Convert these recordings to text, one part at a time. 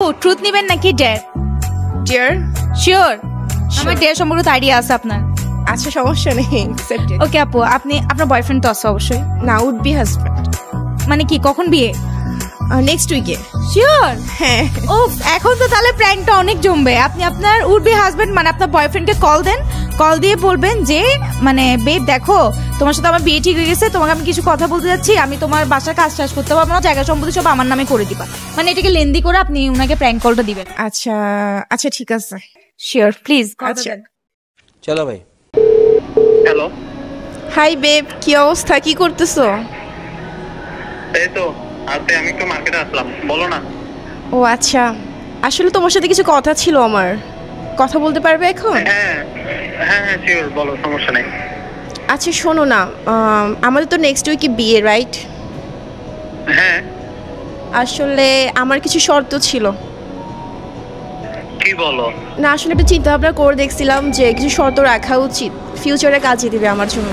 Truth নেবেন নাকি dare? Dear sure? আমার ডেয়ার সম্পর্কে তো আইডিয়া আছে আপনার। আচ্ছা সমস্যা নেই, অ্যাকসেপ্টেড। ওকে আপু, আপনি আপনার বয়ফ্রেন্ড তো আছে অবশ্যই। না, উড বি হাজব্যান্ড। মানে কি কখন বিয়ে? নেক্সট উইকে। শিওর? হ্যাঁ। ও এখন তো তাহলে প্র্যাঙ্কটা অনেক জমবে। আপনি আপনার উড বি হাজবেন্ড মানে আপনার বয়ফ্রেন্ডকে কল দেন, কল দিয়ে বলবেন যে মানে বেব দেখো তোমার সাথে আমার বিয়ে ঠিক হয়ে গেছে, তোমাকে আমি কিছু কথা বলতে যাচ্ছি, আমি তোমার বাসার কাজ টাজ করতে পারবো না, জায়গা সম্পত্তি সব আমার নামে করে দিবা। মানে এটাকে লেন্দি করে আপনি উনাকে প্র্যাঙ্ক কলটা দিবেন। আচ্ছা আচ্ছা ঠিক আছে। Sure please. আচ্ছা চলো ভাই। হ্যালো, হাই বেব, কি অবস্থা, কি করতেছো? এই তো আজকে আমি একটু মার্কেটে আসলাম, বলো না। ও আচ্ছা, আসলে তোমার সাথে কিছু কথা ছিল আমার, কথা বলতে পারবে এখন? হ্যাঁ হ্যাঁ হ্যাঁ শিওর, বলো, সমস্যা নেই। আচ্ছা শোনো না, আমাদের তো নেক্সট উইকে বিয়ে, রাইট? হ্যাঁ, আসলে আমার কিছু শর্ত ছিল। কি বলো? না আসলে একটু চিন্তা ভাবনা করে দেখছিলাম যে কিছু শর্ত রাখা উচিত, ফিউচারে কাজে দিবে আমার জন্য।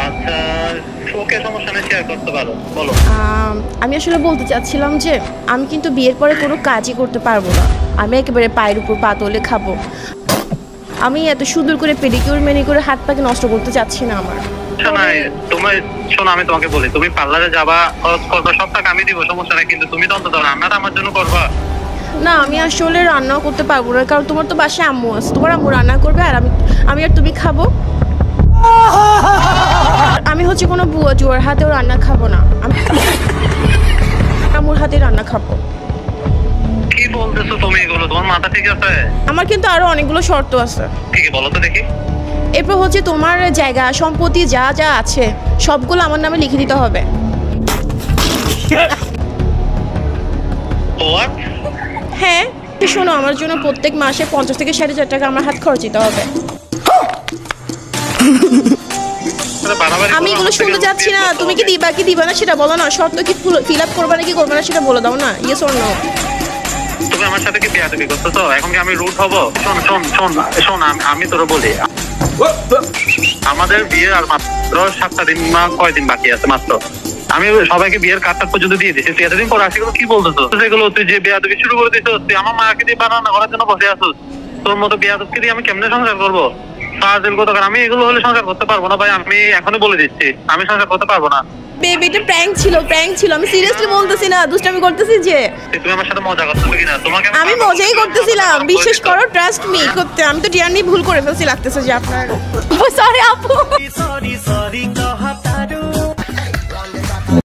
আচ্ছা ওকে, সমস্যা নেই, শেয়ার করতে পারো, বলো। আমি আসলে বলতে চাচ্ছিলাম যে আমি কিন্তু বিয়ের পরে কোনো কাজই করতে পারবো না, আমি একেবারে পায়ের উপর পা তুলে খাবো। আমি এত সুন্দর করে পেডিকিউর ম্যানিকিউর হাত পাকে নষ্ট করতে চাচ্ছি না আমার। শোনো আমি তোমাকে বলি, তুমি পার্লারে যাবা, খরচ করবা, সব টাকা আমি দিব, সমস্যা নেই, কিন্তু তুমি তো অন্তত রান্নাটা আমার জন্য করবা। না আমি আসলে রান্নাও করতে পারবো না, কারণ তোমার তো বাসায় আম্মু আছে, তোমার আম্মু রান্না করবে আর আমি আর তুমি খাবো। আমি হচ্ছে কোনো বুয়া জোয়ার হাতেও রান্না খাবো না, আমি আম্মুর হাতে রান্না খাবো। কি বলতেছো তুমি এগুলো? তোমার মাথা ঠিক আছে? আমার কিন্তু আরো অনেকগুলো শর্ত আছে। ঠিক বলো তো দেখি। এরপর হচ্ছে তোমার জায়গা সম্পত্তি যা যা আছে সবগুলো আমার নামে লিখে দিতে হবে। What? হ্যাঁ শোনো, আমার জন্য প্রত্যেক মাসে 50 থেকে 60,000 টাকা আমার হাত খরচ দিতে হবে। আমি এগুলো শুনতে চাচ্ছি না, তুমি কি দিবা কি দিবা না সেটা বলো না, শর্ত কি ফিল আপ করবা নাকি করবে না সেটা বলে দাও না, ইয়েস অর নো। তুমি আমার সাথে কি বেয়াদবি করতেছো? এখন কি আমি রুট হব? শোন শোন শোন শোন, আমি তোরে বলি, আমাদের বিয়ে আর মাত্র 7টা দিন না কয়দিন বাকি আছে মাত্র। আমি সবাইকে বিয়ের কার্ডটা পর্যন্ত দিয়ে দিচ্ছি, তুই এতদিন পর আসিগুলো কি বলতেছো? সেগুলো তুই যে বেয়াদবি শুরু করে দিচ্ছ, তুই আমার মাকে দিয়ে বানানো করার জন্য বসে আসছিস। তোর মতো বেয়াদবকে দিয়ে আমি কেমনে সংসার করবো? আমি এগুলো হলে সংসার করতে পারবো না ভাই, আমি এখনই বলে দিচ্ছি, আমি সংসার করতে পারবো না। বেবি এটা প্র্যাঙ্ক ছিল, প্র্যাঙ্ক ছিল, আমি সিরিয়াসলি বলতেছি না, দুষ্টামি করতেছি যে। তুমি আমার সাথে মজা করতেছো কিনা? তোমাকে আমি মজাই করতেছিলাম, বিশ্বাস করো, ট্রাস্ট মি করতে। আমি তো ডিয়ার নিয়ে ভুল করে ফেলছি, লাগতেছে যে আপনার। সরি আপু।